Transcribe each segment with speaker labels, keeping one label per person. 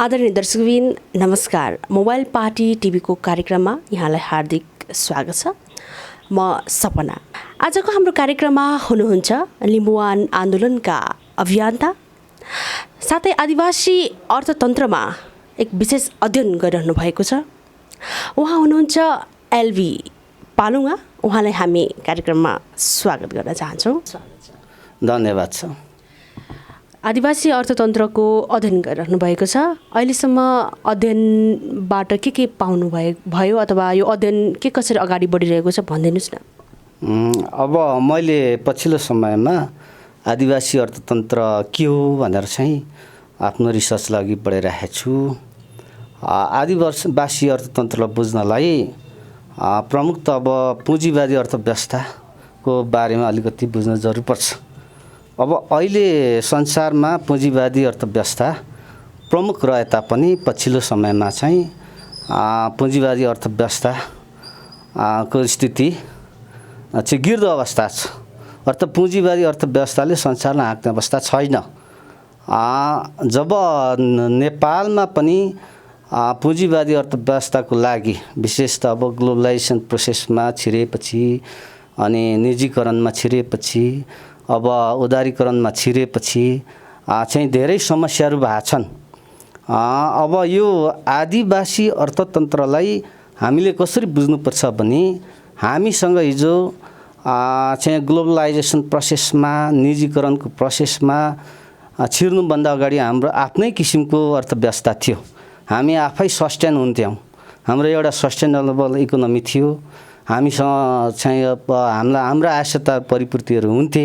Speaker 1: आदरणीय दर्शकबिन नमस्कार। मोबाइल पार्टी टिभीको कार्यक्रममा यहाँलाई हार्दिक स्वागत छ। म सपना। आजको हाम्रो कार्यक्रममा हुनुहुन्छ लिम्बुवान आन्दोलनका अभियन्ता साथै आदिवासी अर्थतन्त्रमा एक विशेष अध्ययन गरिरहनु भएको छ। उहाँ हुनुहुन्छ एलभी पालुङा। उहाँलाई हामी कार्यक्रममा स्वागत गर्न चाहन्छौँ।
Speaker 2: धन्यवाद छ।
Speaker 1: आदिवासी अर्थतन्त्रको अध्ययन गरिरहनु भएको छ। अहिलेसम्म अध्ययनबाट के पाउनु भयो अथवा यो अध्ययन के कसरी अगाडि बढिरहेको छ भनिदिनुहोस् न।
Speaker 2: अब मैले पछिल्लो समयमा आदिवासी अर्थतन्त्र के हो भनेर चाहिँ आफ्नो रिसर्चलाई अघि बढाइरहेको छु। आदिवासी अर्थतन्त्रलाई बुझ्नलाई प्रमुख त अब पुँजीवादी अर्थव्यवस्थाको बारेमा अलिकति बुझ्न जरुरी पर्छ। अब अहिले संसारमा पुँजीवादी अर्थव्यवस्था प्रमुख रहे तापनि पछिल्लो समयमा चाहिँ पुँजीवादी अर्थव्यवस्था को स्थिति चाहिँ गिर्दो अवस्था छ। अर्थात् पुँजीवादी अर्थव्यवस्थाले संसारलाई हाँक्ने अवस्था छैन। जब नेपालमा पनि पुँजीवादी अर्थव्यवस्थाको लागि विशेष त अब ग्लोबलाइजेसन प्रोसेसमा छिरेपछि अनि निजीकरणमा छिरेपछि अब उदारीकरणमा छिरेपछि चाहिँ धेरै समस्याहरू भएको छन्। अब यो आदिवासी अर्थतन्त्रलाई हामीले कसरी बुझ्नुपर्छ भने हामीसँग हिजो चाहिँ ग्लोबलाइजेसन प्रोसेसमा निजीकरणको प्रोसेसमा छिर्नुभन्दा अगाडि हाम्रो आफ्नै किसिमको अर्थव्यवस्था थियो। हामी आफै सस्टेन हुन्थ्यौँ। हाम्रो एउटा सस्टेनेबल इकोनोमी थियो। हामीसँग चाहिँ अब हाम्रा आवश्यकता परिपूर्तिहरू हुन्थे।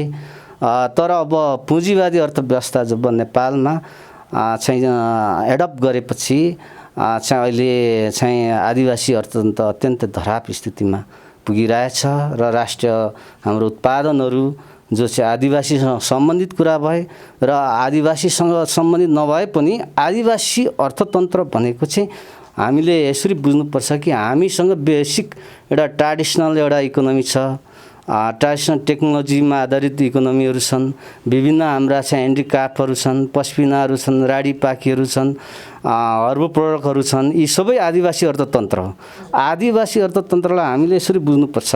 Speaker 2: तर अब पुँजीवादी अर्थव्यवस्था जब नेपालमा चाहिँ एडप्ट गरेपछि चाहिँ अहिले चाहिँ आदिवासी अर्थतन्त्र अत्यन्त धराप स्थितिमा पुगिरहेछ र राष्ट्रिय हाम्रो उत्पादनहरू जो चाहिँ आदिवासीसँग सम्बन्धित कुरा भए र आदिवासीसँग सम्बन्धित नभए पनि आदिवासी अर्थतन्त्र भनेको चाहिँ हामीले यसरी बुझ्नुपर्छ कि हामीसँग बेसिक एउटा ट्रेडिसनल एउटा इकोनोमी छ। ट्रेडिसनल टेक्नोलोजीमा आधारित इकोनोमीहरू छन्। विभिन्न हाम्रा चाहिँ ह्यान्डिक्राफ्टहरू छन्, पस्मिनाहरू छन्, राडीपाखीहरू छन्, हर्बल प्रोडक्टहरू छन्। यी सबै आदिवासी अर्थतन्त्र हो। आदिवासी अर्थतन्त्रलाई हामीले यसरी बुझ्नुपर्छ।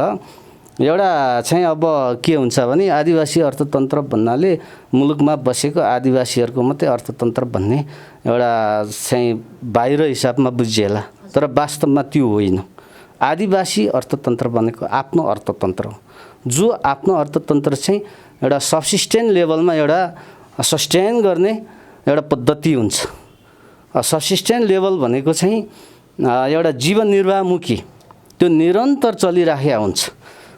Speaker 2: एउटा चाहिँ अब के हुन्छ भने आदिवासी अर्थतन्त्र भन्नाले मुलुकमा बसेको आदिवासीहरूको मात्रै अर्थतन्त्र भन्ने एउटा चाहिँ बाहिर हिसाबमा बुझिएला, तर वास्तवमा त्यो होइन। आदिवासी अर्थतन्त्र भनेको आफ्नो अर्थतन्त्र हो, जो आफ्नो अर्थतन्त्र चाहिँ एउटा सब्सिस्टेन्ट लेभलमा एउटा सस्टेन गर्ने एउटा पद्धति हुन्छ। सब्सिस्टेन्ट लेभल भनेको चाहिँ एउटा जीवन निर्वाहमुखी त्यो निरन्तर चलिराखेको हुन्छ।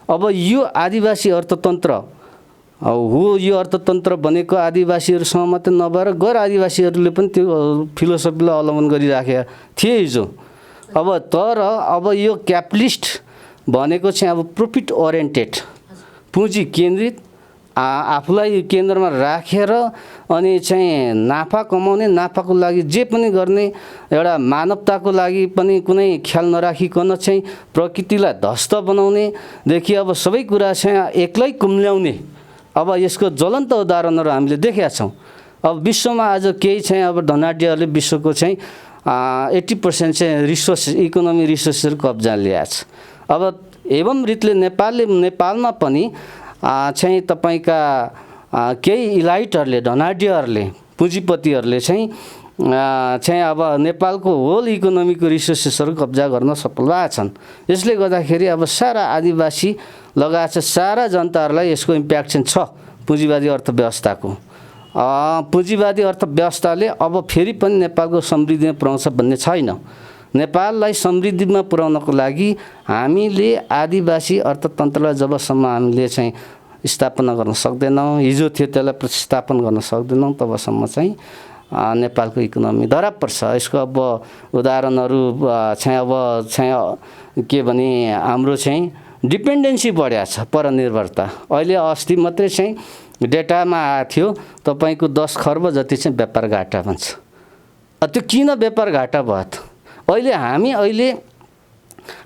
Speaker 2: अब यो आदिवासी अर्थतन्त्र हो। यो अर्थतन्त्र भनेको आदिवासीहरूसँग मात्रै नभएर गैर आदिवासीहरूले पनि त्यो फिलोसफीलाई अवलम्बन गरिराखेका थिए हिजो। अब तर अब यो क्यापिटलिस्ट भनेको चाहिँ अब प्रॉफिट ओरिएन्टेड, पुँजी केन्द्रित, आफूलाई केन्द्रमा राखेर अनि चाहिँ नाफा कमाउने, नाफाको लागि जे पनि गर्ने, एउटा मानवताको लागि पनि कुनै ख्याल नराखिकन चाहिँ प्रकृतिलाई ध्वस्त बनाउनेदेखि अब सबै कुरा चाहिँ एक्लै कुम्ल्याउने, अब यसको ज्वलन्त उदाहरणहरू हामीले देखेका छौँ। अब विश्वमा आज केही चाहिँ अब धनाढ्यहरूले विश्वको चाहिँ 80% चाहिँ रिसोर्स इकोनोमी रिसोर्सहरू कब्जा लिएको छ। अब एवं रीतिले नेपालमा पनि चाहिँ तपाईँका केही इलाइटहरूले, धनाढ्यहरूले, पुँजीपतिहरूले चाहिँ अब नेपालको होल इकोनोमीको रिसोर्सेसहरू कब्जा गर्न सफल भएका छन्। यसले गर्दाखेरि अब सारा आदिवासी लगायत सारा जनताहरूलाई यसको इम्प्याक्ट चाहिँ छ पुँजीवादी अर्थव्यवस्थाको। पुँजीवादी अर्थव्यवस्थाले अब फेरि पनि नेपालको समृद्धिमा पुर्याउँछ भन्ने छैन। नेपाललाई समृद्धिमा पुर्याउनको लागि हामीले आदिवासी अर्थतन्त्रलाई जबसम्म हामीले चाहिँ स्थापना गर्न सक्दैनौँ, हिजो थियो त्यसलाई प्रतिस्थापन गर्न सक्दैनौँ, तबसम्म चाहिँ नेपालको इकोनोमी धराप पर्छ। यसको अब उदाहरणहरू चाहिँ अब चाहिँ के भने हाम्रो चाहिँ डिपेन्डेन्सी बढ्या छ, परनिर्भरता। अहिले अस्ति मात्रै चाहिँ डेटामा आएको थियो तपाईँको 10 खर्ब जति चाहिँ व्यापार घाटा भन्छ। त्यो किन व्यापार घाटा भयो त? अहिले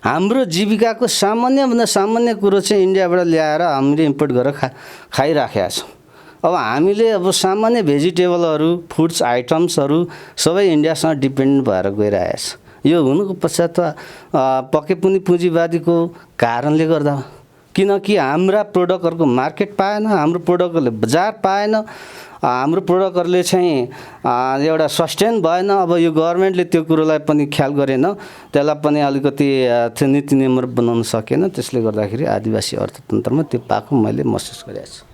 Speaker 2: हाम्रो जीविकाको सामान्यभन्दा सामान्य कुरो चाहिँ इन्डियाबाट ल्याएर हामीले इम्पोर्ट गरेर खाइराखेका छौँ। अब हामीले अब सामान्य भेजिटेबलहरू फुड्स आइटम्सहरू सबै इन्डियासँग डिपेन्डेन्ट भएर गइरहेको छ। यो हुनुको पश्चात पक्कै पनि पुँजीवादीको कारणले गर्दा, किनकि हाम्रा प्रोडक्टहरूको मार्केट पाएन, हाम्रो प्रोडक्टहरूले बजार पाएन, हाम्रो प्रोडक्टहरूले चाहिँ एउटा सस्टेन भएन। अब यो गभर्मेन्टले त्यो कुरोलाई पनि ख्याल गरेन, त्यसलाई पनि अलिकति त्यो नीति नियम बनाउन सकेन। त्यसले गर्दाखेरि आदिवासी अर्थतन्त्रमा त्यो पाएको मैले महसुस गरेको छु।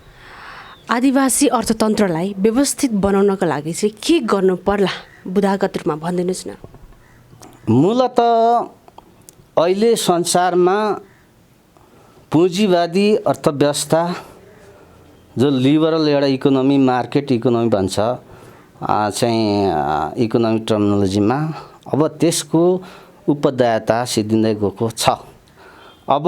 Speaker 1: आदिवासी अर्थतन्त्रलाई व्यवस्थित बनाउनको लागि चाहिँ के गर्नु पर्ला बुदागत रूपमा भनिदिनुहोस् न।
Speaker 2: मूलत अहिले संसारमा पुँजीवादी अर्थव्यवस्था जो लिबरल एउटा इकोनोमी, मार्केट इकोनोमी भन्छ चाहिँ इकोनोमिक टर्मिनोलोजीमा, अब त्यसको उपदायता सिद्धिँदै गएको छ। अब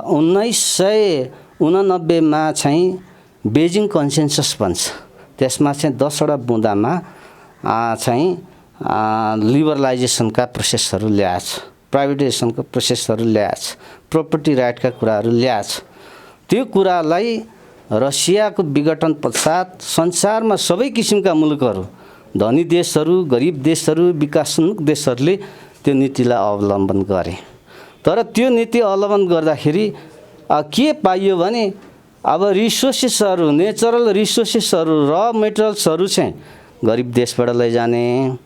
Speaker 2: 1989 मा चाहिँ बेजिङ कन्सेन्सस भन्छ, त्यसमा चाहिँ 10 वटा बुँदामा चाहिँ लिबरलाइजेसनका प्रोसेसहरू ल्याएछ, प्राइभेटाइजेसनको प्रोसेसहरू ल्याएछ, प्रोपर्टी राइटका कुराहरू ल्याएछ। त्यो कुरालाई रसियाको विघटन पश्चात संसारमा सबै किसिमका मुलुकहरू, धनी देशहरू, गरिब देशहरू, विकासोन्मुख देशहरूले त्यो नीतिलाई अवलम्बन गरे। तर त्यो नीति अवलम्बन गर्दाखेरि के पाइयो भने अब रिसोर्सेसहरू, नेचरल रिसोर्सेसहरू, र मेटेरियल्सहरू चाहिँ गरिब देशबाट लैजाने,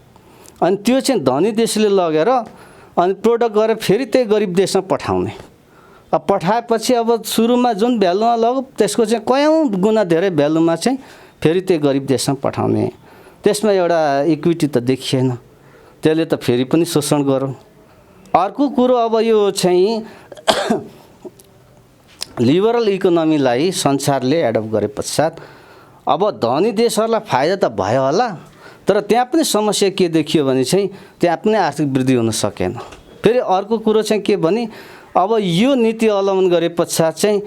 Speaker 2: अनि त्यो चाहिँ धनी देशले लगेर अनि प्रोडक्ट गरेर फेरि त्यही गरिब देशमा पठाउने। अब पठाएपछि अब सुरुमा जुन भ्यालुमा लग्यो त्यसको चाहिँ कयौँ गुणा धेरै भ्यालुमा चाहिँ फेरि त्यही गरिब देशमा पठाउने। त्यसमा एउटा इक्विटी त देखिएन, त्यसले त फेरि पनि शोषण गरौँ। अर्को कुरो, अब यो चाहिँ लिबरल इकोनोमीलाई संसारले एडप्ट गरे पश्चात अब धनी देशहरूलाई फाइदा त भयो होला, तर त्यहाँ पनि समस्या के देखियो भने चाहिँ त्यहाँ पनि आर्थिक वृद्धि हुन सकेन। फेरि अर्को कुरो चाहिँ के भने अब यो नीति अवलम्बन गरे पश्चात चाहिँ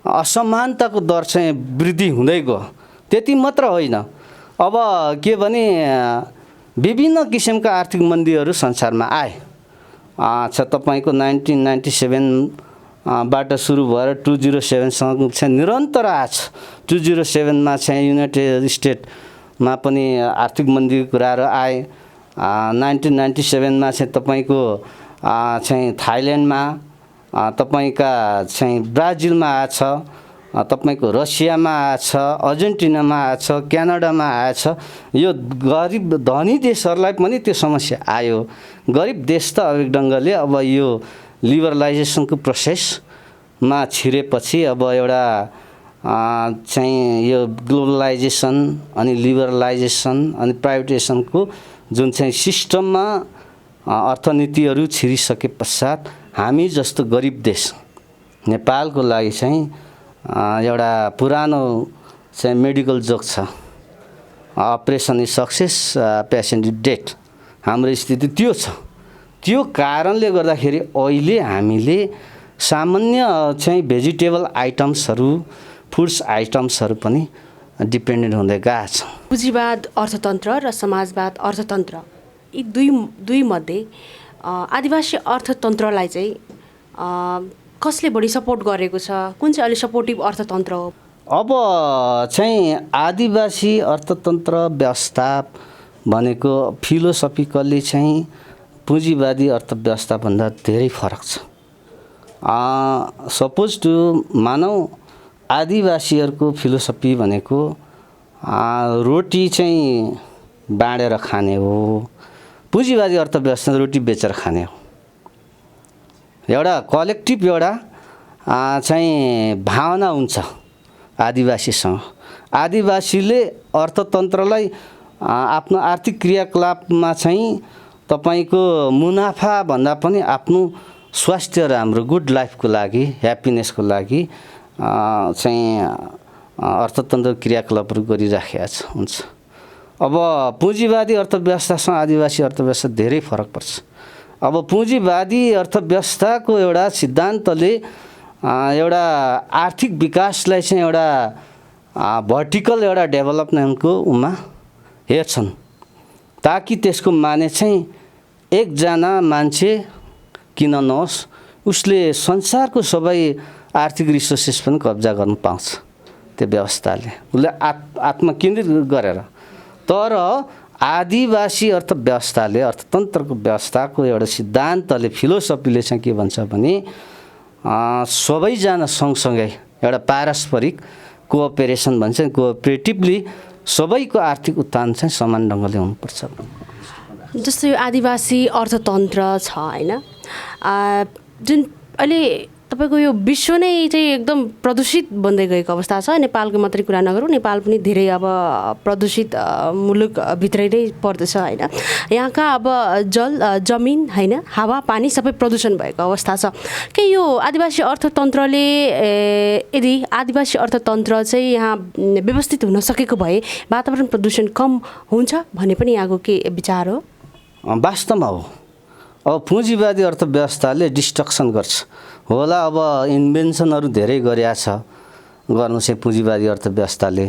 Speaker 2: असमानताको दर चाहिँ वृद्धि हुँदै गयो। त्यति मात्र होइन, अब के भने विभिन्न किसिमका आर्थिक मन्दीहरू संसारमा आए। तपाईँको 1997 बाट सुरु भएर 2007सम्म चाहिँ निरन्तर आछ। 2007 मा चाहिँ युनाइटेड स्टेटमा पनि आर्थिक मन्दीको कुराहरू आए। 1997 मा चाहिँ तपाईँको चाहिँ थाइल्यान्डमा, तपाईँका चाहिँ ब्राजिलमा आएछ, तपाईँको रसियामा आएछ, अर्जेन्टिनामा आएछ, क्यानाडामा आएछ। यो गरिब धनी देशहरूलाई पनि त्यो समस्या आयो। गरिब देश त अब एक ढङ्गले अब यो लिबरलाइजेसनको प्रोसेसमा छिरेपछि अब एउटा चाहिँ यो ग्लोबलाइजेसन अनि लिबरलाइजेसन अनि प्राइभेटाइजेसनको जुन चाहिँ सिस्टममा अर्थनीतिहरू छिरिसके पश्चात हामी जस्तो गरिब देश नेपालको लागि चाहिँ एउटा पुरानो चाहिँ मेडिकल जोक छ, operation is success, patient is dead. हाम्रो स्थिति त्यो छ। त्यो कारणले गर्दाखेरि अहिले हामीले सामान्य चाहिँ भेजिटेबल आइटम्सहरू, फुड्स आइटम्सहरू पनि डिपेन्डेन्ट हुँदै गएको छ।
Speaker 1: पुँजीवाद अर्थतन्त्र र समाजवाद अर्थतन्त्र, यी दुई मध्ये आदिवासी अर्थतन्त्रलाई चाहिँ कसले बढी सपोर्ट गरेको छ? कुन चाहिँ अहिले सपोर्टिभ अर्थतन्त्र हो?
Speaker 2: अब चाहिँ आदिवासी अर्थतन्त्र व्यवस्था भनेको फिलोसफिकल्ली चाहिँ पुँजीवादी अर्थव्यवस्थाभन्दा धेरै फरक छ। सपोज टु मानौ आदिवासीहरूको फिलोसफी भनेको रोटी चाहिँ बाँडेर खाने हो, पुँजीवादी अर्थव्यवस्था रोटी बेचेर खाने हो। एउटा कलेक्टिभ एउटा चाहिँ भावना हुन्छ आदिवासीसँग। आदिवासीले अर्थतन्त्रलाई आफ्नो आर्थिक क्रियाकलापमा चाहिँ तपाईको मुनाफा भन्दा पनि आफ्नो स्वास्थ्य राम्रो गुड लाइफको लागि, ह्याप्पिनेसको लागि चाहिँ अर्थतन्त्र क्रियाकलापहरू गरिराखेको हुन्छ। अब पुँजीवादी अर्थव्यवस्थासँग आदिवासी अर्थव्यवस्था धेरै फरक पर्छ। अब पुँजीवादी अर्थव्यवस्थाको एउटा सिद्धान्तले एउटा आर्थिक विकासलाई चाहिँ एउटा भर्टिकल एउटा डेभलपमेन्टको उमा हेर्छन्, ताकि त्यसको माने चाहिँ एकजना मान्छे किन नहोस् उसले संसारको सबै आर्थिक रिसोर्सेस पनि कब्जा गर्न पाउँछ। त्यो व्यवस्थाले उसले आत्मकेन्द्रित गरेर। तर आदिवासी अर्थव्यवस्थाले अर्थतन्त्रको व्यवस्थाको एउटा सिद्धान्तले फिलोसफीले चाहिँ के भन्छ भने सबैजना सँगसँगै एउटा पारस्परिक कोअपरेसन भन्छ नि, कोअपरेटिभली सबैको आर्थिक उत्थान चाहिँ समान ढङ्गले हुनुपर्छ।
Speaker 1: जस्तो यो आदिवासी अर्थतन्त्र छ होइन, जुन अहिले तपाईँको यो विश्व नै चाहिँ एकदम प्रदूषित बन्दै गएको अवस्था छ। नेपालको मात्रै कुरा नगरौँ, नेपाल पनि धेरै अब प्रदूषित मुलुकभित्रै नै पर्दछ होइन। यहाँका अब जमिन होइन, हावा पानी सबै प्रदूषण भएको अवस्था छ। के यो आदिवासी अर्थतन्त्रले यदि आदिवासी अर्थतन्त्र चाहिँ यहाँ व्यवस्थित हुन सकेको भए वातावरण प्रदूषण कम हुन्छ भन्ने पनि यहाँको के विचार हो?
Speaker 2: वास्तवमा हो। अब पुँजीवादी अर्थव्यवस्थाले डिस्ट्रक्सन गर्छ होला। अब इन्भेन्सनहरू धेरै गरिया छ गर्नु चाहिँ पुँजीवादी अर्थव्यवस्थाले।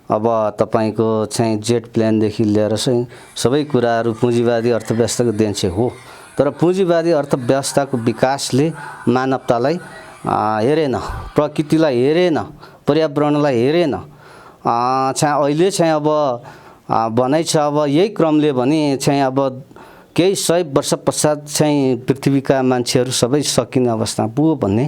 Speaker 2: अब तपाईँको चाहिँ जेट प्लेनदेखि लिएर चाहिँ सबै कुराहरू पुँजीवादी अर्थव्यवस्थाको देन चाहिँ हो। तर पुँजीवादी अर्थव्यवस्थाको विकासले मानवतालाई हेरेन, प्रकृतिलाई हेरेन, पर्यावरणलाई हेरेन। चाहिँ अहिले चाहिँ अब भनाइ छ अब यही क्रमले भने चाहिँ अब केही 100 वर्ष पश्चात चाहिँ पृथ्वीका मान्छेहरू सबै सकिने अवस्थामा पुग्यो भन्ने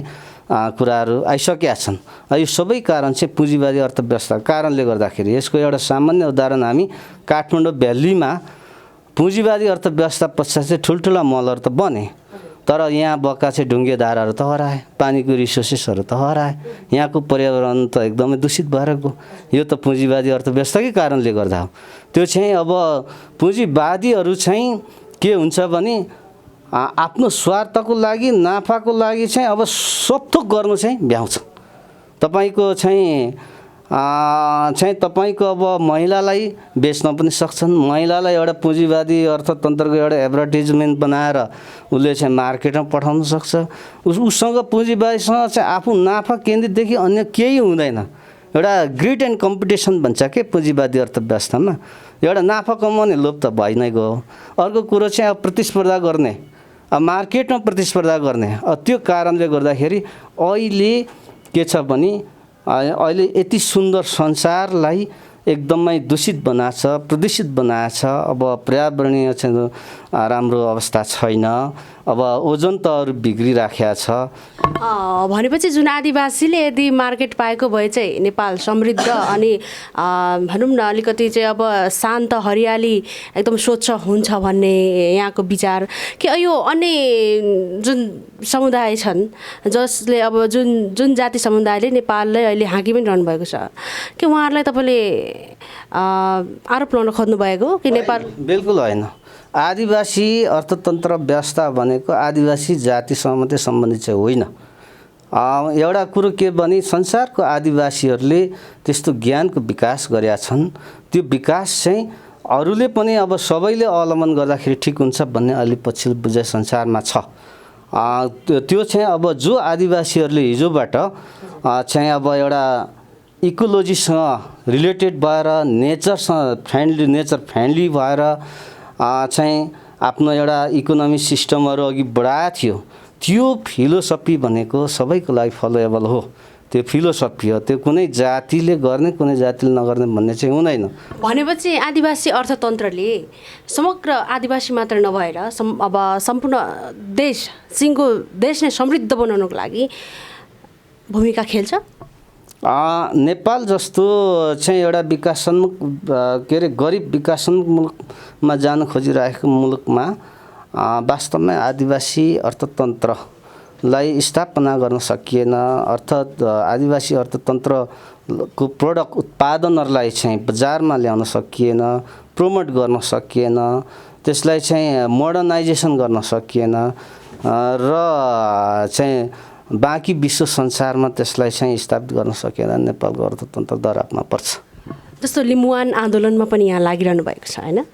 Speaker 2: कुराहरू आइसकेका छन्। यो सबै कारण चाहिँ पुँजीवादी अर्थव्यवस्थाको कारणले गर्दाखेरि। यसको एउटा सामान्य उदाहरण हामी काठमाडौँ भ्यालीमा पुँजीवादी अर्थव्यवस्था पश्चात चाहिँ ठुल्ठुला मलहरू त बने, तर यहाँ बक्का चाहिँ ढुङ्गे धाराहरू त हराए, पानीको रिसोर्सेसहरू त हराए, यहाँको पर्यावरण त एकदमै दूषित भएर गयो। यो त पुँजीवादी अर्थव्यवस्थाकै कारणले गर्दा हो। त्यो चाहिँ अब पुँजीवादीहरू चाहिँ के हुन्छ भने आफ्नो स्वार्थको लागि, नाफाको लागि चाहिँ अब सबथोक गर्नु चाहिँ भ्याउँछ। तपाईँको चाहिँ तपाईँको अब महिलालाई बेच्न पनि सक्छन्। महिलालाई एउटा पुँजीवादी अर्थतन्त्रको एउटा एडभर्टिजमेन्ट बनाएर उसले चाहिँ मार्केटमा पठाउन सक्छ। उसँग पुँजीवादीसँग चाहिँ आफू नाफा केन्द्रितदेखि अन्य केही हुँदैन। एउटा ग्रिड एन्ड कम्पिटिसन भन्छ के पुँजीवादी अर्थव्यवस्थामा, एउटा नाफा कमाउने लोभ त भइ नै गयो। अर्को कुरो चाहिँ अब प्रतिस्पर्धा गर्ने, अब मार्केटमा प्रतिस्पर्धा गर्ने। त्यो कारणले गर्दाखेरि अहिले के छ भने अहिले यति सुन्दर संसारलाई एकदमै दूषित बनाछ, प्रदूषित बनाछ। अब पर्यावरणीय चाहिँ राम्रो अवस्था छैन। अब ओजन त अरू बिग्रिराखेको छ।
Speaker 1: भनेपछि जुन आदिवासीले यदि मार्केट पाएको भए चाहिँ नेपाल समृद्ध अनि भनौँ न अलिकति चाहिँ अब शान्त हरियाली एकदम स्वच्छ हुन्छ भन्ने यहाँको विचार। कि यो अन्य जुन समुदाय छन् जसले अब जुन जाति समुदायले नेपाललाई अहिले हाँकी पनि रहनु भएको छ, कि उहाँहरूलाई तपाईँले आरोप लगाउन खोज्नु भएको कि नेपाल?
Speaker 2: बिल्कुल होइन। आदिवासी अर्थतन्त्र व्यवस्था भनेको आदिवासी जातिसँग मात्रै सम्बन्धित चाहिँ होइन। एउटा कुरो के भने संसारको आदिवासीहरूले त्यस्तो ज्ञानको विकास गरेका छन्। त्यो विकास चाहिँ अरूले पनि अब सबैले अवलम्बन गर्दाखेरि ठिक हुन्छ भन्ने अलि पछिल्लो बुझाइ संसारमा छ। त्यो चाहिँ अब जो आदिवासीहरूले हिजोबाट चाहिँ अब एउटा इकोलोजीसँग रिलेटेड भएर नेचर फ्रेन्डली भएर चाहिँ आफ्नो एउटा इकोनोमिक सिस्टमहरू अघि बढाएको थियो, त्यो फिलोसफी भनेको सबैको लागि फलोएबल हो। त्यो फिलोसफी हो, त्यो कुनै जातिले गर्ने कुनै जातिले नगर्ने भन्ने चाहिँ हुँदैन।
Speaker 1: भनेपछि आदिवासी अर्थतन्त्रले समग्र आदिवासी मात्र नभएर अब सम्पूर्ण देश, सिङ्गो देश नै समृद्ध बनाउनको लागि भूमिका खेल्छ।
Speaker 2: नेपाल जस्तो चाहिँ एउटा विकासोन्मुख के अरे गरिब विकासोन्मुख मुलुकमा जान खोजिरहेको मुलुकमा वास्तवमै आदिवासी अर्थतन्त्रलाई स्थापना गर्न सकिएन। अर्थात् आदिवासी अर्थतन्त्रको प्रोडक्ट उत्पादनहरूलाई चाहिँ बजारमा ल्याउन सकिएन, प्रमोट गर्न सकिएन, त्यसलाई चाहिँ मोडर्नाइजेसन गर्न सकिएन र चाहिँ बाँकी विश्व संसारमा त्यसलाई चाहिँ स्थापित गर्न सकेन। नेपालको अर्थतन्त्र दरापमा पर्छ।
Speaker 1: जस्तो लिम्बुवान आन्दोलनमा पनि यहाँ लागिरहनु भएको छ होइन,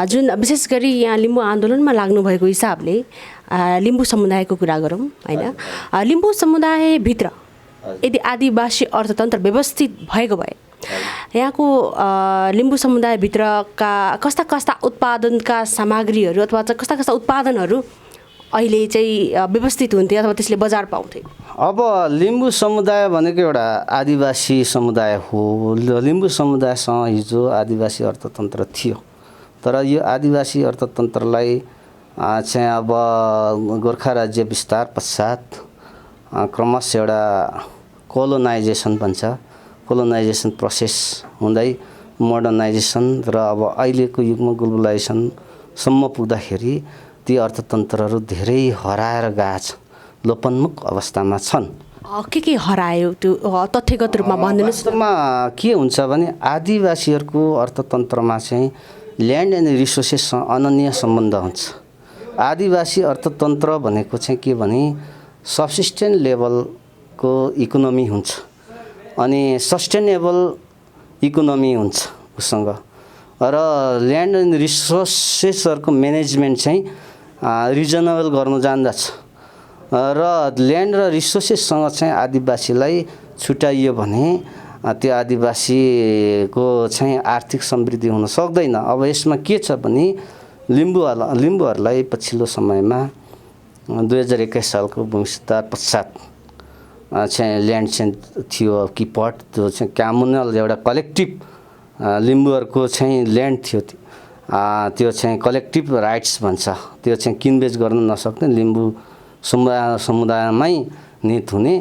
Speaker 1: जुन विशेष गरी यहाँ लिम्बू आन्दोलनमा लाग्नु भएको हिसाबले लिम्बू समुदायको कुरा गरौँ होइन, लिम्बू समुदायभित्र यदि आदिवासी अर्थतन्त्र व्यवस्थित भएको भए यहाँको लिम्बू समुदायभित्रका कस्ता कस्ता उत्पादनका सामग्रीहरू अथवा कस्ता कस्ता उत्पादनहरू अहिले चाहिँ व्यवस्थित हुन्थे अथवा त्यसले बजार पाउँथे?
Speaker 2: अब लिम्बू समुदाय भनेको एउटा आदिवासी समुदाय हो। लिम्बू समुदायसँग हिजो आदिवासी अर्थतन्त्र थियो, तर यो आदिवासी अर्थतन्त्रलाई चाहिँ अब गोर्खा राज्य विस्तार पश्चात क्रमशः एउटा कोलोनाइजेसन भन्छ, कोलोनाइजेसन प्रोसेस हुँदै मोडर्नाइजेसन र अब अहिलेको युगमा ग्लोबलाइजेसनसम्म पुग्दाखेरि ती अर्थतन्त्रहरू धेरै हराएर गएका छन्, लोपन्मुख अवस्थामा छन्।
Speaker 1: के हरायो त्यो तथ्यगत रूपमा भनिदिनुहोस्।
Speaker 2: वास्तवमा के हुन्छ भने आदिवासीहरूको अर्थतन्त्रमा चाहिँ ल्यान्ड एन्ड रिसोर्सेससँग अनन्य सम्बन्ध हुन्छ। आदिवासी अर्थतन्त्र भनेको चाहिँ के भने सब्सिस्टेन्ट लेभलको इकोनोमी हुन्छ अनि सस्टेनेबल इकोनोमी हुन्छ उसँग, र ल्यान्ड एन्ड रिसोर्सेसहरूको म्यानेजमेन्ट चाहिँ रिजनेबल गर्नु जान्दछ र ल्यान्ड र रिसोर्सेससँग चाहिँ आदिवासीलाई छुट्याइयो भने त्यो आदिवासीको चाहिँ आर्थिक समृद्धि हुन सक्दैन। अब यसमा के छ भने लिम्बूहरूलाई पछिल्लो समयमा 2021 सालको भूमिसुधार पश्चात चाहिँ ल्यान्ड चाहिँ थियो किपट, त्यो चाहिँ कम्युनल एउटा कलेक्टिभ लिम्बूहरूको चाहिँ ल्यान्ड थियो, त्यो चाहिँ कलेक्टिभ राइट्स भन्छ, त्यो चाहिँ किनबेच गर्न नसक्ने लिम्बू समुदायमै निहित हुने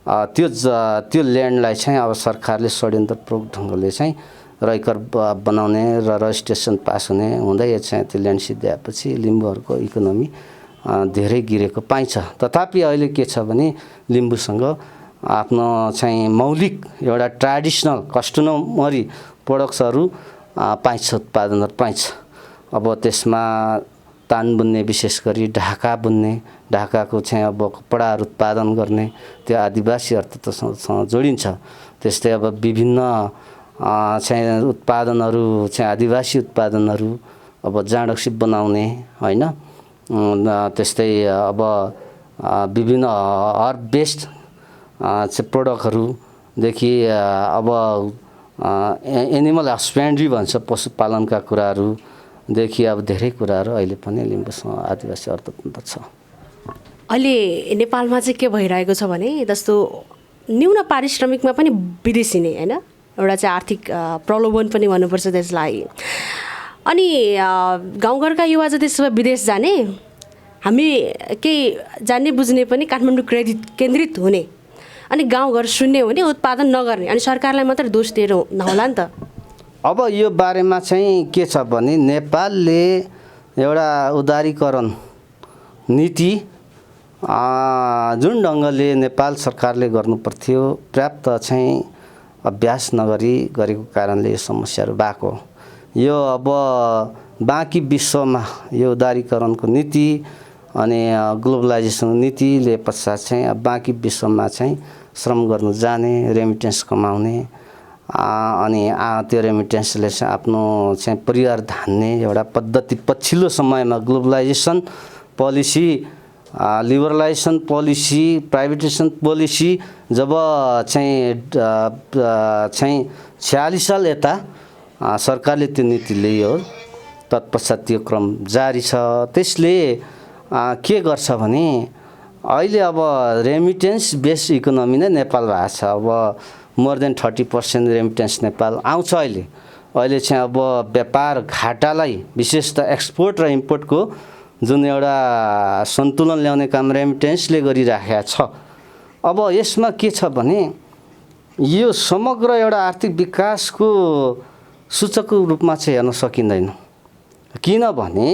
Speaker 2: त्यो ल्यान्डलाई चाहिँ अब सरकारले षड्यन्त्रपूर्वक ढङ्गले चाहिँ रैकर बनाउने र रजिस्ट्रेसन पास हुँदै चाहिँ त्यो ल्यान्ड सिद्ध्याएपछि लिम्बूहरूको इकोनोमी धेरै गिरेको पाइन्छ। तथापि अहिले के छ भने लिम्बूसँग आफ्नो चाहिँ मौलिक एउटा ट्रेडिसनल कस्टमरी प्रोडक्ट्सहरू पाइन्छ, उत्पादनहरू पाइन्छ। अब त्यसमा तान बुन्ने, विशेष गरी ढाका बुन्ने, ढाकाको चाहिँ अब कपडाहरू उत्पादन गर्ने त्यो आदिवासी अर्थतन्त्रसँग जोडिन्छ। त्यस्तै अब विभिन्न चाहिँ उत्पादनहरू चाहिँ आदिवासी उत्पादनहरू अब जाँड बनाउने होइन, त्यस्तै अब विभिन्न हर्ब बेस्ड चाहिँ प्रोडक्टहरूदेखि अब एनिमल हस्बेन्ड्री भन्छ पशुपालनका कुराहरूदेखि अब धेरै कुराहरू अहिले पनि लिम्बूसँग आदिवासी अर्थतन्त्र छ।
Speaker 1: अहिले नेपालमा चाहिँ के भइरहेको छ भने जस्तो न्यून पारिश्रमिकमा पनि विदेशी नै होइन, एउटा चाहिँ आर्थिक प्रलोभन पनि भन्नुपर्छ त्यसलाई। अनि गाउँघरका युवा जति सबै विदेश जाने, हामी केही जान्ने बुझ्ने पनि काठमाडौँ केन्द्रित हुने, अनि गाउँघर शून्य हुने, उत्पादन नगर्ने, अनि सरकारलाई मात्रै दोष दिएर नहोला नि त।
Speaker 2: अब यो बारेमा चाहिँ के छ भने नेपालले एउटा उदारीकरण नीति जुन ढङ्गले नेपाल सरकारले गर्नुपर्थ्यो पर्याप्त चाहिँ अभ्यास नगरी गरेको कारणले यो समस्याहरू भएको। यो अब बाँकी विश्वमा यो उदारीकरणको नीति अनि ग्लोबलाइजेसन नीतिले पश्चात चाहिँ अब बाँकी विश्वमा चाहिँ श्रम गर्नु जाने, रेमिटेन्स कमाउने अनि त्यो रेमिटेन्सले चाहिँ आफ्नो चाहिँ परिवार धान्ने एउटा पद्धति पछिल्लो समयमा globalization policy, liberalization policy, privatization policy जब चाहिँ 46 साल यता सरकारले त्यो नीति ल्यायो, तत्पश्चात त्यो क्रम जारी छ। त्यसले के गर्छ भने अहिले अब रेमिटेन्स बेस्ड इकोनोमी नै नेपाल भएको छ। अब मोर देन 30% रेमिटेन्स नेपाल आउँछ। अहिले चाहिँ अब व्यापार घाटालाई विशेष त एक्सपोर्ट र इम्पोर्टको जुन एउटा सन्तुलन ल्याउने काम रेमिटेन्सले गरिराखेको छ। अब यसमा के छ भने यो समग्र एउटा आर्थिक विकासको सूचकको रूपमा चाहिँ हेर्न सकिँदैन, किनभने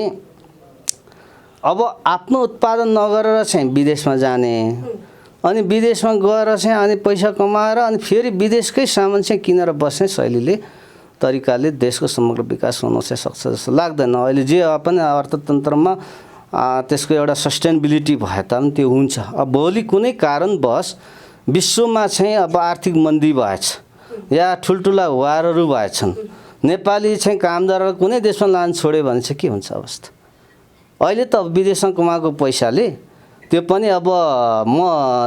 Speaker 2: अब आफ्नो उत्पादन नगरेर चाहिँ विदेशमा जाने, अनि विदेशमा गएर चाहिँ अनि पैसा कमाएर अनि फेरि विदेशकै सामान चाहिँ किनेर बस्ने शैलीले तरिकाले देशको समग्र विकास हुन चाहिँ सक्छ जस्तो लाग्दैन। अहिले जे पनि अर्थतन्त्रमा त्यसको एउटा सस्टेनेबिलिटी भए तापनि त्यो हुन्छ। अब भोलि कुनै कारणवश विश्वमा चाहिँ अब आर्थिक मन्दी भएछ या ठुल्ठुला वारहरू भएछन्, नेपाली चाहिँ कामदार कुनै देशमा लान छोड्यो भने चाहिँ के हुन्छ अवस्था? अहिले त विदेशमा कमाएको पैसाले त्यो पनि अब म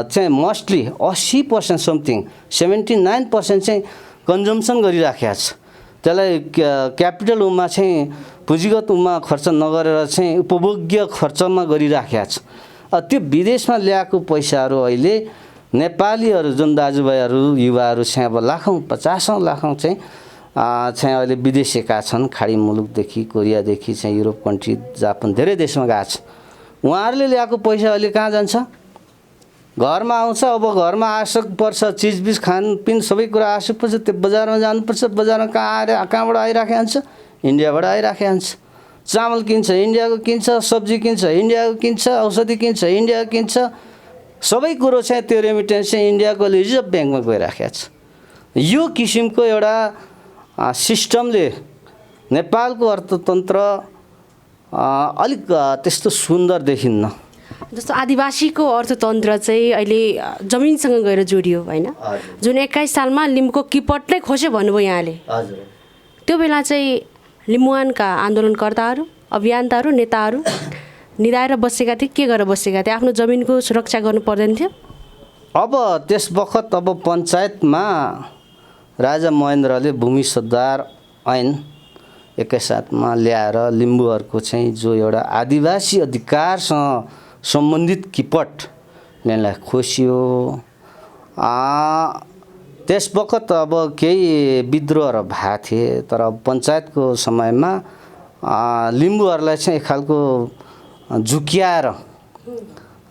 Speaker 2: चाहिँ मोस्टली 80% समथिङ 79% चाहिँ कन्जम्सन गरिराखेको छ। त्यसलाई क्यापिटल उमा चाहिँ पुँजीगत उमा खर्च नगरेर चाहिँ उपभोग्य खर्चमा गरिराखेका छ। त्यो विदेशमा ल्याएको पैसाहरू अहिले नेपालीहरू जुन दाजुभाइहरू युवाहरू चाहिँ अब लाखौँ 50औं लाखौँ चाहिँ अहिले विदेशिएका छन्। खाडी मुलुकदेखि कोरियादेखि चाहिँ युरोप कन्ट्री जापान धेरै देशमा गएको छ। उहाँहरूले ल्याएको पैसा अहिले कहाँ जान्छ? घरमा आउँछ। अब घरमा आवश्यक पर्छ चिजबिज खानपिन सबै कुरा आवश्यक पर्छ, त्यो बजारमा जानुपर्छ। बजारमा कहाँबाट आइराखेको हुन्छ? इन्डियाबाट आइराखेको हुन्छ। चामल किन्छ इन्डियाको किन्छ, सब्जी किन्छ इन्डियाको किन्छ, औषधि किन्छ इन्डियाको किन्छ। सबै कुरो चाहिँ त्यो रेमिटेन्स चाहिँ इन्डियाको रिजर्भ ब्याङ्कमा गइराखेको छ। यो किसिमको एउटा सिस्टमले नेपालको अर्थतन्त्र अलिक त्यस्तो सुन्दर देखिन्न।
Speaker 1: जस्तो आदिवासीको अर्थतन्त्र चाहिँ अहिले जमिनसँग गएर जोडियो होइन, जुन 21 सालमा लिम्बूको किपट नै खोज्यो भन्नुभयो यहाँले। त्यो बेला चाहिँ लिम्बुवानका आन्दोलनकर्ताहरू, अभियन्ताहरू, नेताहरू निदाएर बसेका थिए, के गरेर बसेका थिए? आफ्नो जमिनको सुरक्षा गर्नु पर्दैन थियो?
Speaker 2: अब त्यस बखत पञ्चायतमा राजा महेन्द्रले भूमि सुधार ऐन 1907मा ल्याएर लिम्बूहरूको चाहिँ जो एउटा आदिवासी अधिकारसँग सम्बन्धित किपटलाई खोसियो। त्यस बखत केही विद्रोहहरू भएको थिए, तर पञ्चायतको समयमा लिम्बूहरूलाई चाहिँ एक खालको झुक्याएर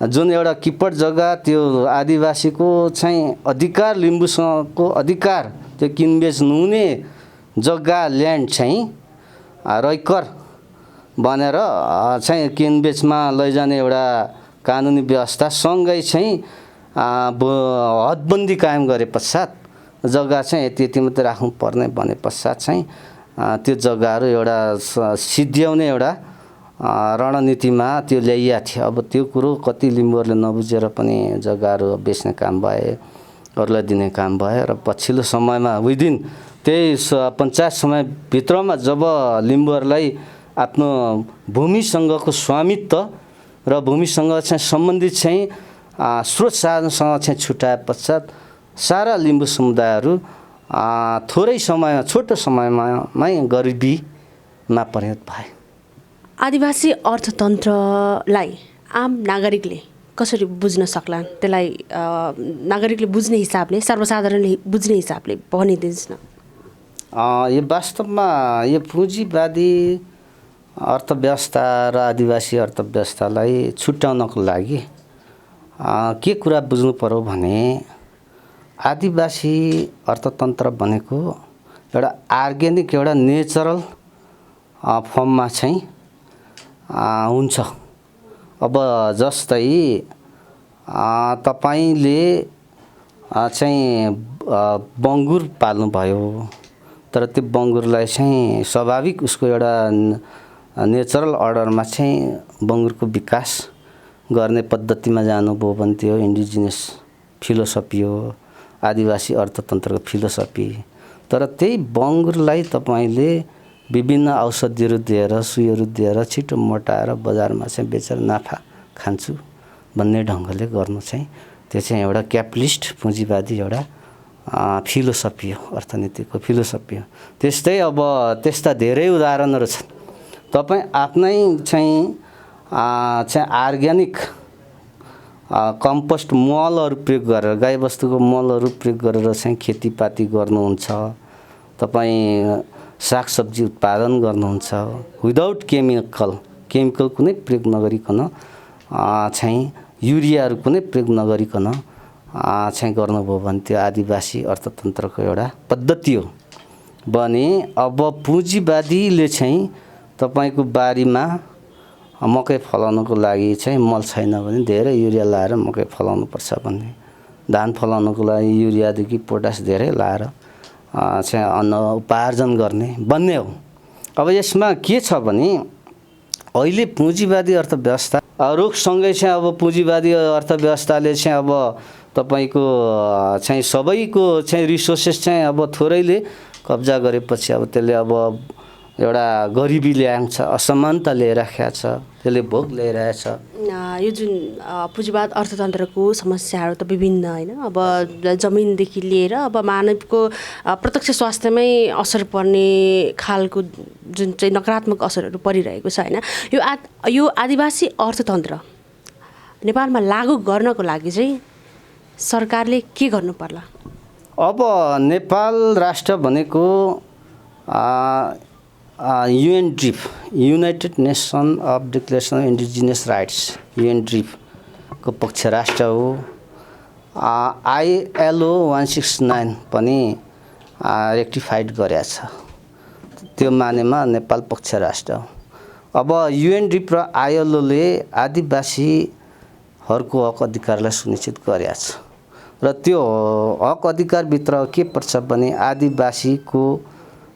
Speaker 2: जुन एउटा किपट जग्गा त्यो आदिवासीको चाहिँ अधिकार, लिम्बूसँगको अधिकार, त्यो किनबेच नहुने जग्गा ल्यान्ड चाहिँ रैकर बनेर चाहिँ किनबेचमा लैजाने एउटा कानुनी व्यवस्था सँगै चाहिँ हदबन्दी कायम गरे पश्चात जग्गा चाहिँ यति मात्रै राख्नु पर्ने भने पश्चात चाहिँ त्यो जग्गाहरू एउटा सिद्ध्याउने एउटा रणनीतिमा त्यो ल्याइया थियो। अब त्यो कुरो कति लिम्बूहरूले नबुझेर पनि जग्गाहरू बेच्ने काम भए, अरूलाई दिने काम भयो। र पछिल्लो समयमा विदिन त्यही पञ्चायत समयभित्रमा जब लिम्बूहरूलाई आफ्नो भूमिसँगको स्वामित्व र भूमिसँग चाहिँ सम्बन्धित चाहिँ स्रोत साधनसँग चाहिँ छुट्याए पश्चात सारा लिम्बू समुदायहरू थोरै समयमा, छोटो समयमै गरिबीमा परिणत भए।
Speaker 1: आदिवासी अर्थतन्त्रलाई आम नागरिकले कसरी बुझ्न सक्लान्? त्यसलाई नागरिकले बुझ्ने हिसाबले, सर्वसाधारणले बुझ्ने हिसाबले भनिदिनुहोस् न।
Speaker 2: यो वास्तवमा यो पुँजीवादी अर्थव्यवस्था र आदिवासी अर्थव्यवस्थालाई छुट्याउनको लागि के कुरा बुझ्नु पर्यो भने आदिवासी अर्थतन्त्र भनेको एउटा अर्ग्यानिक, एउटा नेचरल फर्ममा चाहिँ हुन्छ। अब जस्तै तपाईले चाहिँ बङ्गुर पाल्नुभयो, तर त्यो बङ्गुरलाई चाहिँ स्वाभाविक उसको एउटा नेचरल अर्डरमा चाहिँ बङ्गुरको विकास गर्ने पद्धतिमा जानुभयो भने त्यो इन्डिजिनियस फिलोसफी हो, आदिवासी अर्थतन्त्रको फिलोसफी। तर त्यही बङ्गुरलाई तपाईले विभिन्न औषधिहरू दिएर, सुईहरू दिएर छिटो मोटाएर बजारमा चाहिँ बेचेर नाफा खान्छु भन्ने ढङ्गले गर्नु चाहिँ त्यो चाहिँ एउटा क्यापिटलिस्ट पुँजीवादी एउटा फिलोसफी हो, अर्थनीतिको फिलोसफी हो। त्यस्तै अब त्यस्ता धेरै उदाहरणहरू छन्। तपाईँ आफ्नै चाहिँ अर्ग्यानिक कम्पोस्ट मलहरू प्रयोग गरेर, गाईबस्तुको मलहरू प्रयोग गरेर चाहिँ खेतीपाती गर्नुहुन्छ, तपाईँ सागसब्जी उत्पादन गर्नुहुन्छ विदाउट केमिकल कुनै प्रयोग नगरिकन चाहिँ युरियाहरू कुनै प्रयोग नगरिकन चाहिँ गर्नुभयो भने त्यो आदिवासी अर्थतन्त्रको एउटा पद्धति हो भने अब पुँजीवादीले चाहिँ तपाईको बारीमा मकै फलाउनको लागि चाहिँ मल छैन भने धेरै युरिया लाएर मकै फलाउनु पर्छ भन्ने, धान फलाउनको लागि युरियादेखि पोटास धेरै लाएर चाहिँ अन्न उपार्जन गर्ने भन्ने हो। अब यसमा के छ भने अहिले पुँजीवादी अर्थव्यवस्था रोगसँगै चाहिँ अब पुँजीवादी अर्थव्यवस्थाले चाहिँ अब तपाईको चाहिँ सबैको चाहिँ रिसोर्सेस चाहिँ अब थोरैले कब्जा गरेपछि अब त्यसले अब एउटा गरिबी ल्याएको छ, असमानता ल्याइराखेको छ, त्यसले भोग ल्याइरहेछ।
Speaker 1: यो जुन पुँजीवाद अर्थतन्त्रको समस्याहरू त विभिन्न होइन, अब जमिनदेखि लिएर अब मानवको प्रत्यक्ष स्वास्थ्यमै असर पर्ने खालको जुन चाहिँ नकारात्मक असरहरू परिरहेको छ होइन। यो आदिवासी अर्थतन्त्र नेपालमा लागू गर्नको लागि चाहिँ सरकारले के गर्नु पर्ला?
Speaker 2: अब नेपाल राष्ट्र भनेको UNDRIP, United nation of declaration of indigenous rights, UNDRIP को पक्ष राष्ट्र हो। ILO 169 पनि रेक्टिफाइड गरेको छ, त्यो मानेमा नेपाल पक्ष राष्ट्र हो। अब UNDRIP र ILO ले आदिवासीहरूको हक अधिकारलाई सुनिश्चित गरेको छ र त्यो हक अधिकारभित्र के पर्छ भने आदिवासीको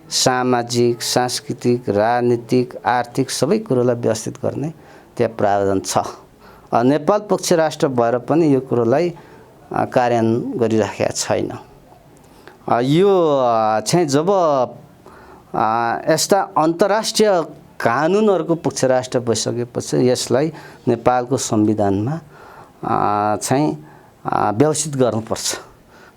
Speaker 2: सामाजिक, सांस्कृतिक, राजनीतिक, आर्थिक सबै कुरोलाई व्यवस्थित गर्ने त्यहाँ प्रावधान छ। नेपाल पक्ष राष्ट्र भएर पनि यो कुरोलाई कार्यान्वयन गरिराखेका छैन। यो चाहिँ जब यस्ता अन्तर्राष्ट्रिय कानुनहरूको पक्ष राष्ट्र भइसकेपछि यसलाई नेपालको संविधानमा चाहिँ व्यवस्थित गर्नुपर्छ।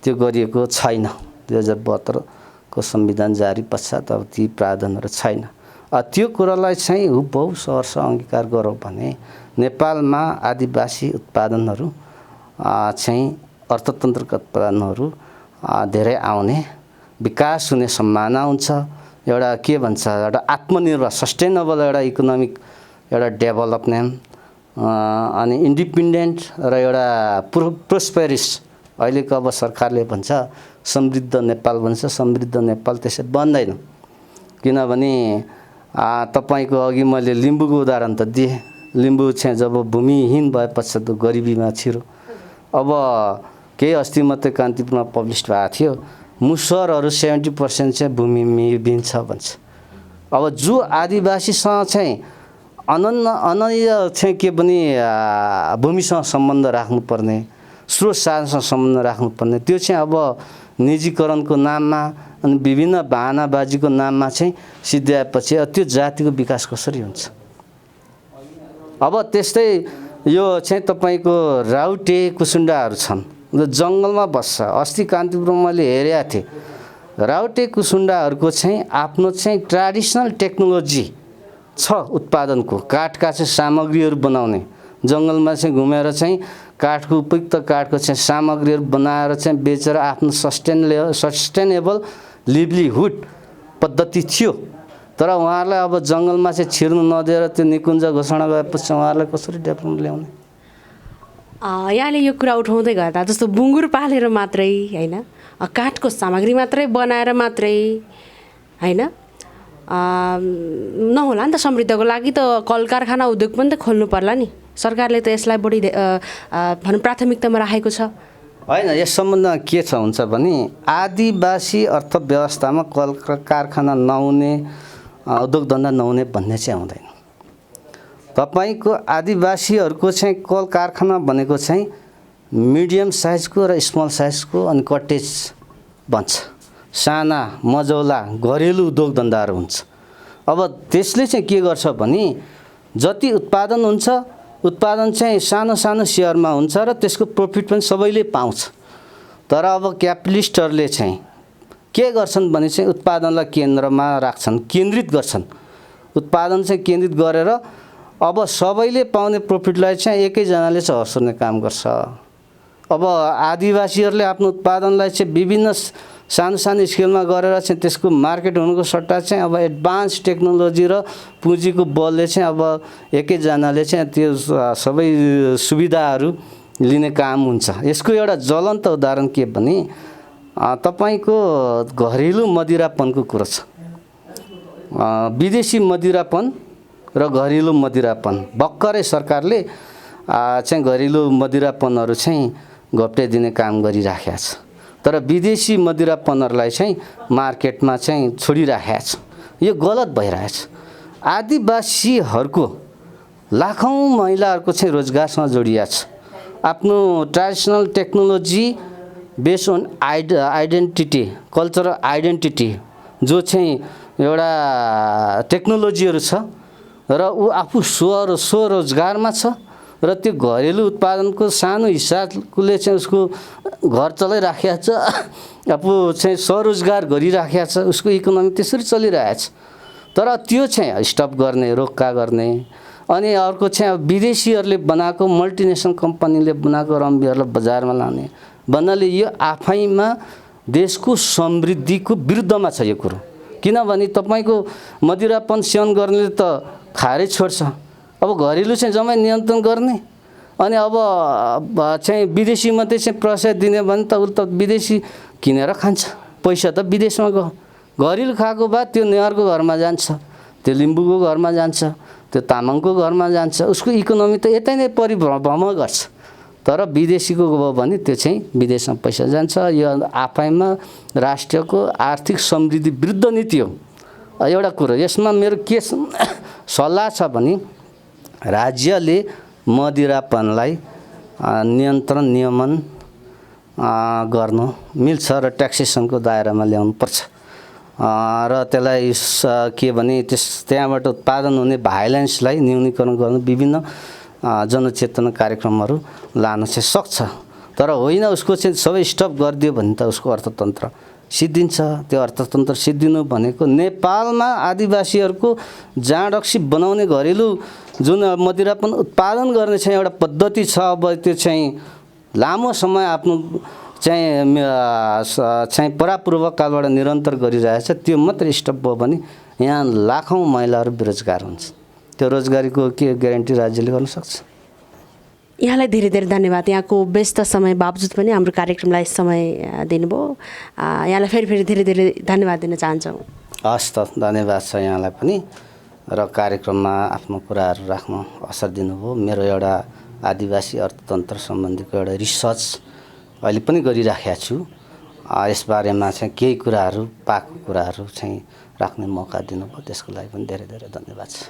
Speaker 2: त्यो गरिएको छैन। 2072 को संविधान जारी पश्चात अब ती प्रावधानहरू छैन। त्यो कुरालाई चाहिँ हुबहु सहर्ष अंगीकार गरौँ भने नेपालमा आदिवासी उत्पादनहरू चाहिँ अर्थतन्त्रका उत्पादनहरू धेरै आउने, विकास हुने सम्भावना हुन्छ। एउटा के भन्छ, एउटा आत्मनिर्भर सस्टेनेबल एउटा इकोनोमिक एउटा डेभलपमेन्ट अनि इन्डिपेन्डेन्ट र एउटा प्रोस्पेरिस, अहिलेको अब सरकारले भन्छ समृद्ध नेपाल भन्छ, समृद्ध नेपाल त्यसै बन्दैन। किनभने तपाईको अघि मैले लिम्बूको उदाहरण त दिएँ। लिम्बू चाहिँ जब भूमिहीन भएपछि त गरिबीमा छिरो। अब केही अस्ति मात्रै कान्तिपुरमा पब्लिस भएको थियो, मुसरहरू 70% चाहिँ भूमिहीन छ भन्छ। अब जो आदिवासीसँग चाहिँ अनन्य चाहिँ के पनि भूमिसँग सम्बन्ध राख्नुपर्ने, स्रोत साधनसँग सम्बन्ध राख्नुपर्ने, त्यो चाहिँ अब निजीकरणको नाममा अनि विभिन्न बहानाबाजीको नाममा चाहिँ सिद्ध्याएपछि त्यो जातिको विकास कसरी हुन्छ? अब त्यस्तै यो चाहिँ तपाईको राउटे कुसुन्डाहरू छन्, जङ्गलमा बस्छ। अस्ति कान्तिपुरमा मैले हेरेको थिएँ, राउटे कुसुन्डाहरूको चाहिँ आफ्नो चाहिँ ट्रेडिसनल टेक्नोलोजी छ उत्पादनको, काठका चाहिँ सामग्रीहरू बनाउने, जङ्गलमा चाहिँ घुमेर चाहिँ काठको उपयुक्त काठको चाहिँ सामग्रीहरू बनाएर चाहिँ बेचेर आफ्नो सस्टेनेबल लिभलीहुड पद्धति थियो। तर उहाँहरूलाई अब जङ्गलमा चाहिँ छिर्नु नदिएर त्यो निकुञ्ज घोषणा गरेपछि उहाँहरूलाई कसरी डेभलपमेन्ट ल्याउने?
Speaker 1: यहाँले यो कुरा उठाउँदै गर्दा जस्तो बुङ्गुर पालेर मात्रै होइन, काठको सामग्री मात्रै बनाएर मात्रै होइन नहोला नि त। समृद्धको लागि त कल कारखाना उद्योग पनि त खोल्नु पर्ला नि। सरकारले त यसलाई बढी भनौँ प्राथमिकतामा राखेको छ
Speaker 2: होइन। यस सम्बन्धमा के छ हुन्छ भने आदिवासी अर्थव्यवस्थामा कल कारखाना नहुने, उद्योग धन्दा नहुने भन्ने चाहिँ हुँदैन। तपाईको आदिवासीहरूको चाहिँ कल कारखाना भनेको चाहिँ मिडियम साइजको र स्मल साइजको अनि कटेज बन्छ, साना मझौला घरेलु उद्योग धन्दाहरू हुन्छ। अब त्यसले चाहिँ के गर्छ भने जति उत्पादन हुन्छ, उत्पादन चाहिँ सानो सानो सेयरमा हुन्छ र त्यसको प्रफिट पनि सबैले पाउँछ। तर अब क्यापिटलिस्टहरूले चाहिँ के गर्छन् भने चाहिँ उत्पादनलाई केन्द्रमा राख्छन्, केन्द्रित गर्छन्। उत्पादन चाहिँ केन्द्रित गरेर अब सबैले पाउने प्रफिटलाई चाहिँ एकैजनाले चाहिँ हर्साउने काम गर्छ। अब आदिवासीहरूले आफ्नो उत्पादनलाई चाहिँ विभिन्न सानो सानो स्केलमा गरेर चाहिँ त्यसको मार्केट हुनुको सट्टा चाहिँ अब एडभान्स टेक्नोलोजी र पुँजीको बलले चाहिँ अब एकैजनाले चाहिँ त्यो सबै सुविधाहरू लिने काम हुन्छ। यसको एउटा ज्वलन्त उदाहरण के भने तपाईको घरेलु मदिरापनको कुरा छ। विदेशी मदिरापन र घरेलु मदिरापन भर्खरै सरकारले चाहिँ घरेलु मदिरापनहरू चाहिँ घप्टाइदिने काम गरिराखेको छ। तर विदेशी मदिरापनहरूलाई चाहिँ मार्केटमा चाहिँ छोडिराखेको छ। यो गलत भइरहेछ। आदिवासीहरूको लाखौँ महिलाहरूको चाहिँ रोजगारसँग जोडिएको छ। आफ्नो traditional technology based on identity, cultural identity जो चाहिँ एउटा टेक्नोलोजीहरू छ र ऊ आफू स्वरोजगारमा छ र त्यो घरेलु उत्पादनको सानो हिस्साले चाहिँ उसको घर चलाइराखेको छ, आफू चाहिँ स्वरोजगार गरिराखेको छ, उसको इकोनोमी त्यसरी चलिरहेछ। तर त्यो चाहिँ स्टप गर्ने, रोक्का गर्ने। अनि अर्को चाहिँ विदेशीहरूले बनाएको मल्टिनेसनल कम्पनीले बनाएको रम्बीहरूलाई बजारमा लाने भन्नाले यो आफैमा देशको समृद्धिको विरुद्धमा छ यो कुरो। किनभने तपाईँको मदिरापान सेवन गर्नेले त खारै छोड्छ, अब घरेलु चाहिँ जम्मै नियन्त्रण गर्ने। अनि अब चाहिँ विदेशी मात्रै चाहिँ प्रसाद दिने भने त उसले त विदेशी किनेर खान्छ, पैसा त विदेशमा गयो। घरेलु खाएको बाद त्यो नेवारको घरमा जान्छ, त्यो लिम्बूको घरमा जान्छ, त्यो तामाङको घरमा जान्छ, उसको इकोनोमी त यतै नै परिभ्रमण गर्छ। तर विदेशीको गयो भने त्यो चाहिँ विदेशमा पैसा जान्छ। यो आफैमा राष्ट्रको आर्थिक समृद्धि विरुद्ध नीति हो। एउटा कुरो यसमा मेरो के सल्लाह छ भने राज्यले मदिरापानलाई नियन्त्रण नियमन गर्नु मिल्छ र ट्याक्सेसनको दायरामा ल्याउनु पर्छ र त्यसलाई के भने त्यहाँबाट उत्पादन हुने भाइलेन्सलाई न्यूनीकरण गर्नु विभिन्न जनचेतना कार्यक्रमहरू लान चाहिँ सक्छ। तर होइन उसको चाहिँ सबै स्टप गरिदियो भने त उसको अर्थतन्त्र सिद्धिन्छ। त्यो अर्थतन्त्र सिद्धिनु भनेको नेपालमा आदिवासीहरूको जाँड रक्सी बनाउने घरेलु जुन मदिरापान उत्पादन गर्ने चाहिँ एउटा पद्धति छ, अब त्यो चाहिँ लामो समय आफ्नो चाहिँ परापूर्व कालबाट निरन्तर गरिरहेछ, त्यो मात्रै स्टप भयो भने यहाँ लाखौँ महिलाहरू बेरोजगार हुन्छ। त्यो रोजगारीको के ग्यारेन्टी राज्यले गर्न सक्छ?
Speaker 1: यहाँलाई धेरै धेरै धन्यवाद। यहाँको व्यस्त समय बावजुद पनि हाम्रो कार्यक्रमलाई समय दिनुभयो। यहाँलाई फेरि धेरै धेरै धन्यवाद दिन चाहन्छौँ।
Speaker 2: हस् त, धन्यवाद छ यहाँलाई पनि र कार्यक्रममा आफ्नो कुराहरू राख्न अवसर दिनुभयो। मेरो एउटा आदिवासी अर्थतन्त्र सम्बन्धीको एउटा रिसर्च अहिले पनि गरिराखेको छु। यसबारेमा चाहिँ केही कुराहरू पाएको कुराहरू चाहिँ राख्ने मौका दिनुभयो, त्यसको लागि पनि धेरै धेरै धन्यवाद छ।